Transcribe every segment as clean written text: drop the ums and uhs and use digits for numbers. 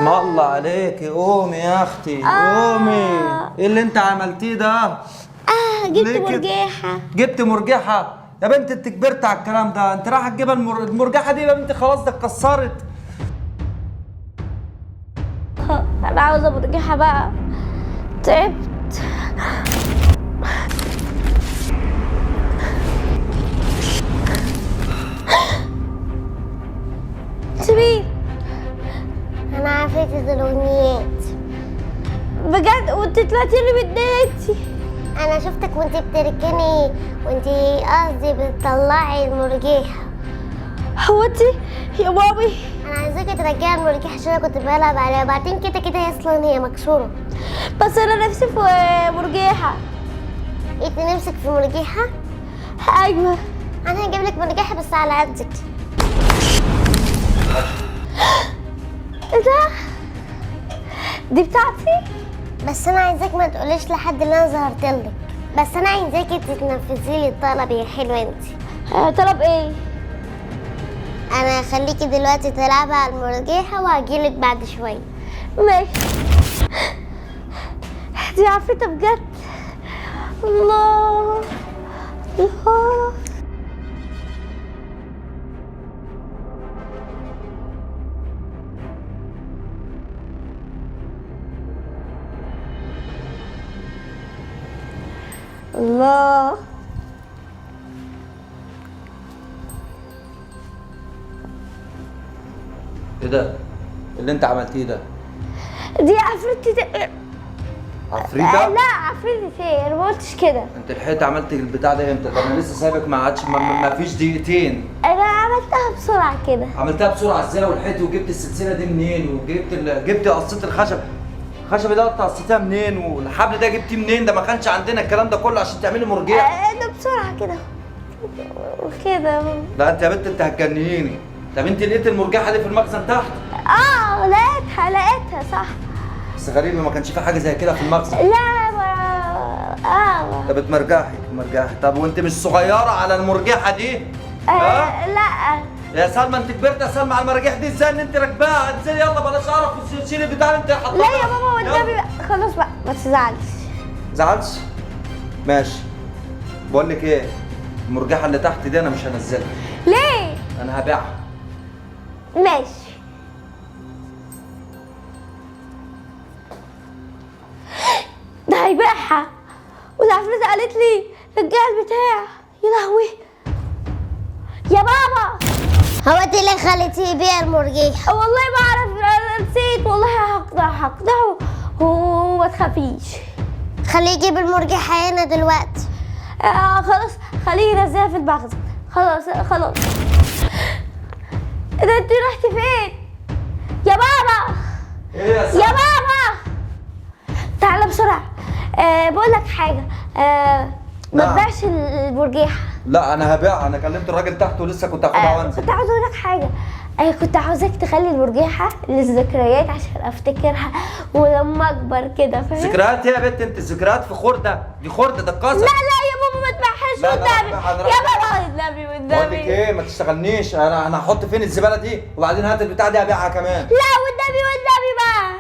اسم الله عليكي، قومي يا اختي قومي. ايه اللي انت عملتيه ده؟ جبت مرجيحة. جبت مرجحة؟ يا بنت انت كبرت على الكلام ده، انت رايحه تجيبها المرجحة دي يا بنت، خلاص ده اتكسرت. انا عاوزة مرجيحة بقى، تعبت. مين؟ انا عفريتة الأغنيات. بجد؟ وانت طلعتي لي بدايتي. انا شفتك وانت بتركني، وانت قصدي بتطلعي المرجيحة. هو انت يا مامي؟ انا عايزاكي ترجعي المرجيحة عشان انا كنت بلعب عليها، وبعدين كده كده اصلا هي مكسورة. بس انا نفسي في مرجيحة. انت نفسك في مرجيحة؟ ايوه. انا هجيب لك مرجيحة بس على قدك. ايه ده؟ دي بتاعتي؟ بس انا عايزاك ما تقوليش لحد ان انا ظهرت لك، بس انا عايزاكي تتنفذي لي الطلب يا حلوه انت. طلب ايه؟ انا هخليكي دلوقتي تلعبي على المرجيحه وهجيلك بعد شويه. ماشي. دي عفريتة بجد. الله الله. الله. ايه ده؟ اللي انت عملتيه ده؟ دي عفريتة. عفريتة؟ لا عفريتة ايه؟ انا ما قلتش كده. انت لحقت عملت البتاع ده امتى؟ ده انا لسه سايبك ما عادش ما فيش دقيقتين. انا عملتها بسرعة كده. عملتها بسرعة ازاي ولحقت وجبت السلسلة دي منين؟ وجبت جبت قصيت الخشب. الخشب ده قصيتها منين؟ والحبل ده جبتيه منين؟ ده ما كانش عندنا الكلام ده كله عشان تعملي مرجيحة. ده بسرعة كده وكده. لا انت يا بنت انت هتجننيني. طب انت لقيت المرجحة دي في المخزن تحت؟ لقيتها صح. بس غريب ما كانش في حاجة زي كده في المخزن. لا ما طب بتمرجحي. طب وانت مش صغيرة على المرجحة دي؟ لا يا سلمى انت كبرت يا سلمى على المراجيح دي ازاي ان انت راكباها؟ انزلي يلا بلاش اعرف شيلي البتاع اللي انت حاطاه. لا يا بابا والنبي بقى. خلاص بقى ما تزعلش. زعلش؟ ماشي. بقول لك ايه؟ المرجحة اللي تحت دي انا مش هنزلها. ليه؟ انا هبيعها. ماشي. ده هيبيعها، والعفريتة قالت لي رجع البتاع. يا لهوي يا بابا. هو انت اللي خليتيه يبيع المرجيحه؟ والله ما اعرف، انا نسيت والله. هقطعه وما تخافيش. خليه يجيب المرجيحه هنا دلوقتي. خلاص خليه ينزلها في المخزن. خلاص. ايه ده؟ انت رحتي فين يا بابا؟ ايه يا سلمى؟ يا بابا تعالى بسرعه. بقول لك حاجه. ما نعم. تبيعش المرجيحه. لا انا هبيعها، انا كلمت الراجل تحت ولسه كنت هاخدها وانزل. كنت عاوز اقول لك حاجه. كنت عاوزاك تخلي المرجيحه للذكريات عشان افتكرها ولما اكبر كده، فاهم؟ ذكريات ايه يا بنت؟ انت الذكريات في خردة، دي خردة ده اتكسر. لا يا بابا ما تبيعهاش لا، والنبي. هنروح. يا بابا والنبي بقول لك ايه ما تشتغلنيش، انا هحط فين الزبالة دي؟ وبعدين هات البتاع دي هبيعها كمان. لا والنبي بقى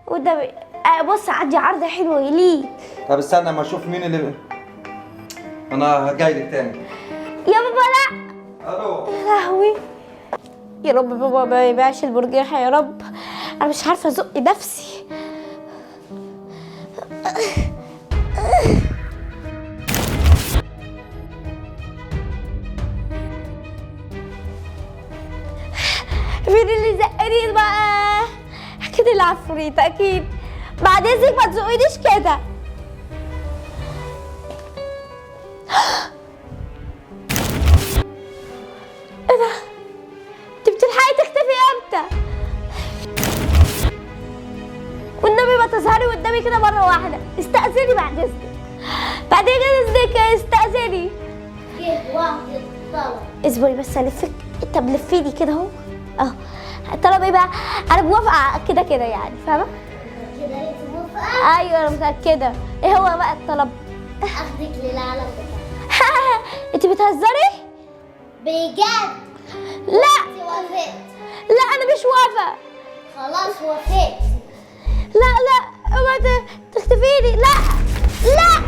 والنبي. بص عندي عرض حلو ليك. طب استنى اما اشوف مين اللي انا جاي لك تاني. يا بابا لا. الو. يا لهوي يا رب بابا ما يبيعش المرجيحة يا رب. انا مش عارفة ازق نفسي. مين اللي زقني بقى؟ اكيد العفريت اكيد. بعد اذنك ما تزقنيش كده. ايه ده؟ انت بتلحقي تختفي امتى؟ والنبي ما تظهري قدامي كده مرة واحدة. استأذني بعد اذنك. بعد اذنك استأذني. جه وقت الطلب. اصبري بس الفك. انت ملفيني كده اهو. الطلب ايه بقى؟ انا موافقة كده يعني، فاهمة؟ كده انت موافقه؟ ايوه انا متأكدة. ايه هو بقى الطلب؟ اخدك للعالم بتاعك. انت بتهزري؟ بجد؟ لا انت وافقت؟ لا انا مش موافقة. خلاص وافقت. لا لا اوعي تختفيني، لا لا.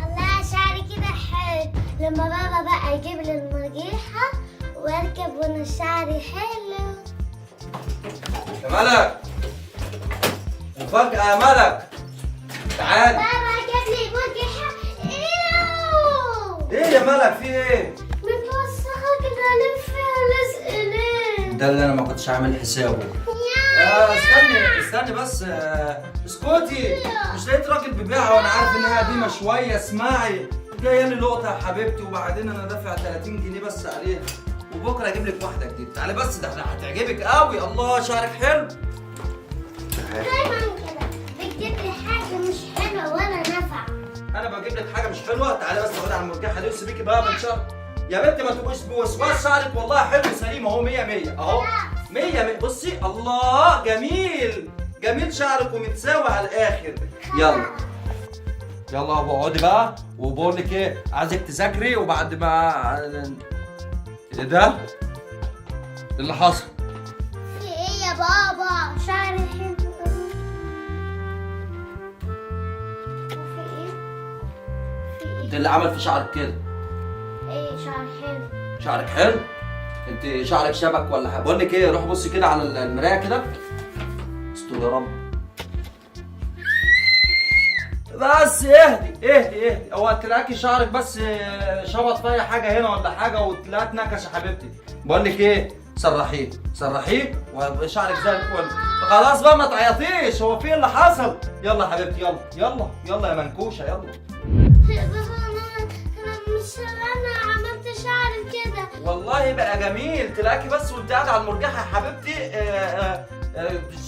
الله شعري كده حلو. لما بابا بقى يجيب لي المرجيحة واركب وانا شعري حلو. يا ملك، مفاجأة يا ملك، تعالي. بابا جاب لي مرجيحة. ايه يا ملك في ايه؟ متوسخة كده الف فيها لزق ليه؟ ده اللي انا ما كنتش عامل حسابه. استني بس، اسكتي. مش لقيت راجل بيبيعها وانا عارف انها قديمه شويه. اسمعي، جايه لي لقطه يا حبيبتي، وبعدين انا دافع 30 جنيه بس عليها، وبكره اجيب لك واحده جديده. تعالي بس، ده هتعجبك قوي. الله شعرك حلو. دايما كده بتجيب لي حاجة مش حلوة ولا نافعة. انا بجيب لك حاجه مش حلوه؟ تعالي بس خدي على المرجحه دي وسيبيكي بقى من شهر. يا بنتي ما تبقيش بوسواس، شعرك والله حلو سليم اهو 100 100 اهو 100 100. بصي الله جميل جميل شعرك ومتساوي على الاخر. يلا يلا اقعدي بقى، وبقول لك ايه، عايزك تذاكري. وبعد ما ايه ده؟ إيه اللي حصل؟ في ايه يا بابا؟ شعري حلو. في ايه؟ في انت ايه؟ اللي عمل في شعرك كده؟ ايه شعري حلو؟ شعرك حلو؟ انت شعرك شبك ولا حاجه؟ بقول لك ايه، روح بصي كده على المرايه كده. استر يا رب. بس اهدي. هو تلاقي شعرك بس شبط فيا حاجه هنا ولا حاجه وتلاقيها اتنكش يا حبيبتي. بقول لك ايه، سرحيه وهيبقى شعرك زي الفل. خلاص بقى ما تعيطيش، هو في اللي حصل؟ يلا يا حبيبتي، يلا يا منكوشه يلا. بابا انا مش انا عملت شعري كده. والله بقى جميل. تلاقي بس وانت قاعده على المرجحه يا حبيبتي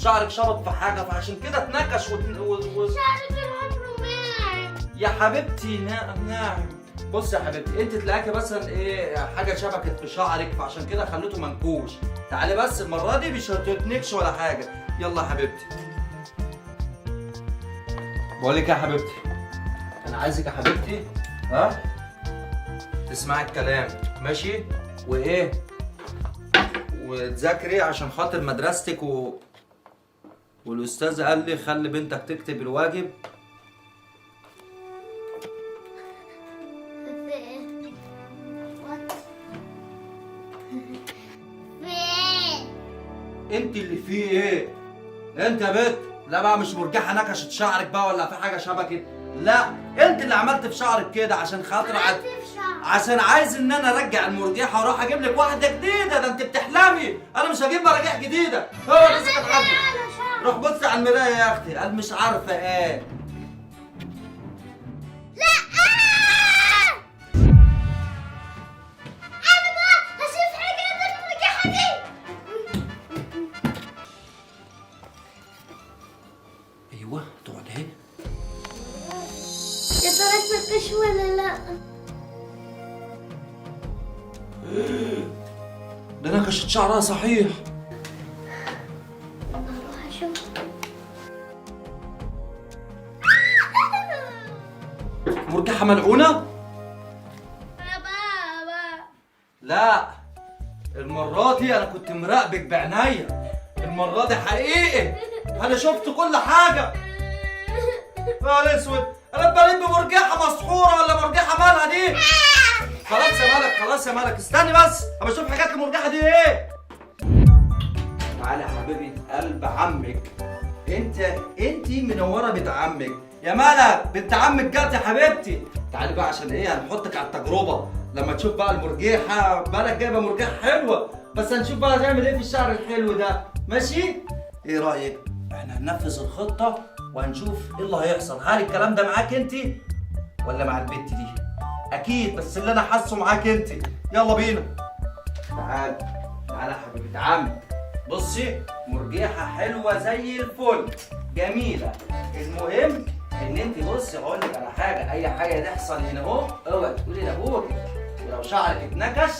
شعرك شبط في حاجه، فعشان كده اتنكش شعري طول عمره ناعم. يا حبيبتي ناعم. بص يا حبيبتي، انت تلاقي مثلا ايه حاجه شبكت في شعرك، فعشان كده خليته منكوش. تعالي بس المره دي مش هتتنكش ولا حاجه. يلا يا حبيبتي. بقول لك يا حبيبتي، انا عايزك يا حبيبتي تسمعي الكلام ماشي، وايه، وتذاكري عشان خاطر مدرستك والاستاذ قال لي خلي بنتك تكتب الواجب. انت اللي فيه ايه؟ انت يا بنت، لا بقى مش مرجحه نكشت شعرك بقى ولا في حاجه شبكت، لا انت اللي عملت في شعرك كده عشان خاطر عشان عايز ان انا ارجع المرجحه واروح اجيب لك واحده جديده. ده انت بتحلمي، انا مش هجيب مراجيح جديده. هو ده سكت حبك. روح بصي على المرايه يا اختي. قال مش عارفه ايه. ايوه تقعد اهي. يا ترى تنكش ولا لا؟ ده نكشت شعرها صحيح. اروح اشوف. مرجحه ملعونه؟ يا بابا لا المرة دي أنا كنت مراقبك بعناية. المرة دي حقيقي أنا شفت كل حاجة. يا أسود، أنا بلم بمرجحة مسحورة ولا مرجحة مالها دي؟ خلاص يا ملك استني بس أما أشوف حاجات المرجحة دي إيه. تعالي يا حبيبي قلب عمك. أنت منورة بنت عمك يا ملك. بنت عمك جت يا حبيبتي. تعالي بقى عشان إيه، هنحطك على التجربة. لما تشوف بقى المرجحة، ملك جايبة مرجحة حلوة، بس هنشوف بقى هتعمل ايه في الشعر الحلو ده، ماشي؟ ايه رأيك؟ احنا هننفذ الخطة وهنشوف ايه اللي هيحصل. هل الكلام ده معاك انت ولا مع البت دي؟ اكيد، بس اللي انا حاسه معاك انت. يلا بينا. تعالى يا حبيبة عمي. بصي مرجحة حلوة زي الفل، جميلة. المهم ان انت بصي هقول لك على حاجه، اي حاجه تحصل هنا اهو اوعي تقولي لابوك، ولو شعرك اتنكش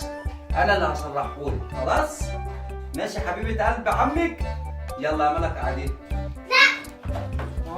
انا اللي هصلحهولك. خلاص ماشي حبيبه قلب عمك. يلا يا ملك قاعدين. لا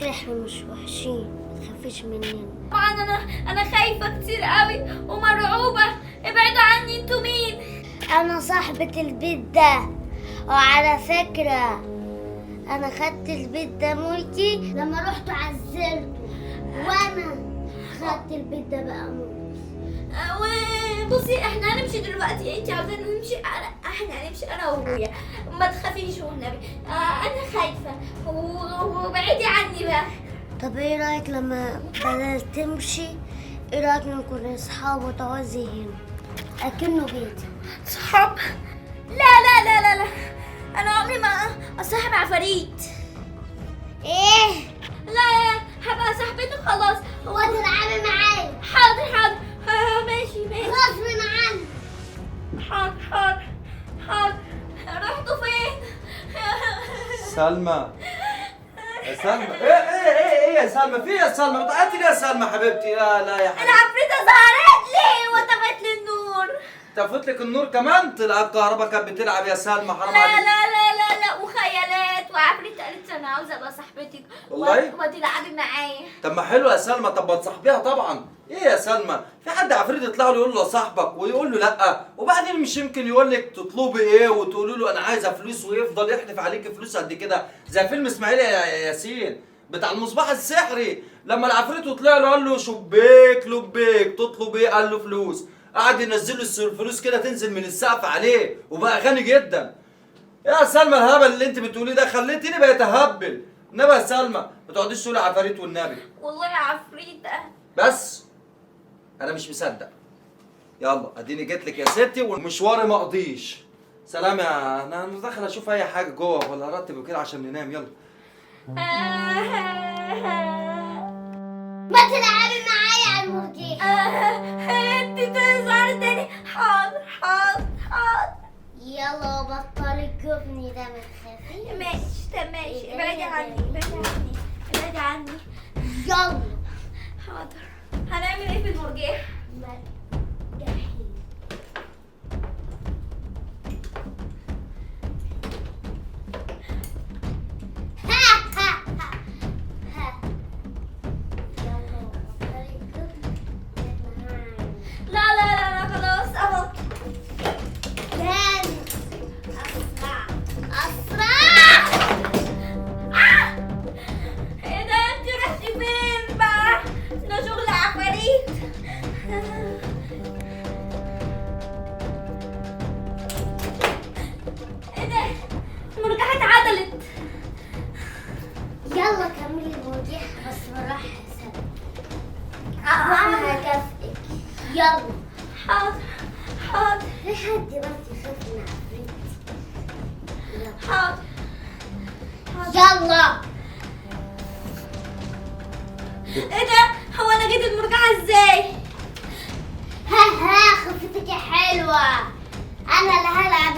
فكرة احنا مش وحشين، ما تخافيش مننا. طبعا انا خايفه كتير قوي ومرعوبه. ابعدوا عني، انتوا مين؟ انا صاحبة البيت ده، وعلى فكرة انا خدت البيت ده ملكي لما رحت عزلته، وانا خدت البيت ده بقى ملكي. بصي احنا هنمشي دلوقتي، انت عاوزانا نمشي؟ احنا هنمشي انا وابويا، ما تخافيش والنبي. انا خايفه وبعيدي عني بقى. طب ايه رايك لما بدل تمشي، ايه رايك نكون اصحاب وتعوزي هنا اكنه بيتي؟ صحاب؟ لا انا عمري ما اصاحب عفاريت. ايه؟ لا هبقى صاحبته خلاص. هو تلعبي معايا؟ حاضر ماشي غصب عني. حاضر رحتوا فين؟ سلمى يا سلمى، ايه يا سلمى؟ في يا سلمى بتعيطي ليه يا سلمى حبيبتي؟ لا يا حبيبتي، العفريتة ظهرت لي وطفت لي النور. طفت لك النور كمان؟ طلع الكهرباء كانت بتلعب يا سلمى، حرام لا عليك. لا وخيالات، وعفريتة قالت انا عاوزة ابقى صاحبتك والله؟ وتلعبي معايا. طب ما حلو يا سلمى، طب ما تصاحبيها طبعا. ايه يا سلمى؟ في حد عفريت يطلع له يقول له صاحبك ويقول له لا، وبعدين مش يمكن يقول لك تطلبي ايه وتقولي له انا عايزه فلوس ويفضل يحلف عليك فلوس قد كده، زي فيلم اسماعيل يا ياسين بتاع المصباح السحري، لما العفريت طلع له قال له شبيك لبيك تطلب ايه؟ قال له فلوس، قعد ينزل له الفلوس كده تنزل من السقف عليه وبقى غني جدا. يا سلمى الهبل اللي انت بتقوليه ده خليتيني بقيت اهبل. انما يا سلمى ما تقعديش تقولي عفاريت والنبي. والله عفريتة. بس انا مش مصدق. يلا اديني جيت لك يا ستي ومشواري ما قضيش. سلام يا انا داخل اشوف اي حاجه جوه ولا ارتب كده عشان ننام. يلا ما تلعبي معايا على المرجيح. انت تظهر تاني. حاضر يلا بطلي الجبن ده، ما تخافيش. ماشي ابعدي عني. يلا. حاضر. هنعمل ايه في المرجيح؟ جحيم. لا خلاص اهو. تاني. أسرع. ايه ده؟ انت رحتي فين بقى؟ ده شغل عفاريت. ايه ده؟ المرجحة اتعدلت. يلا كملي المرجيح بس بالراحة يا سلمى، وأنا هكافئك. يلا. حاضر في حد دلوقتي يخاف من عفريت؟ حاضر. يلا. ايه ده؟ هو انا جيت المرجحة ازاي؟ خفتك حلوة. أنا اللي هلعب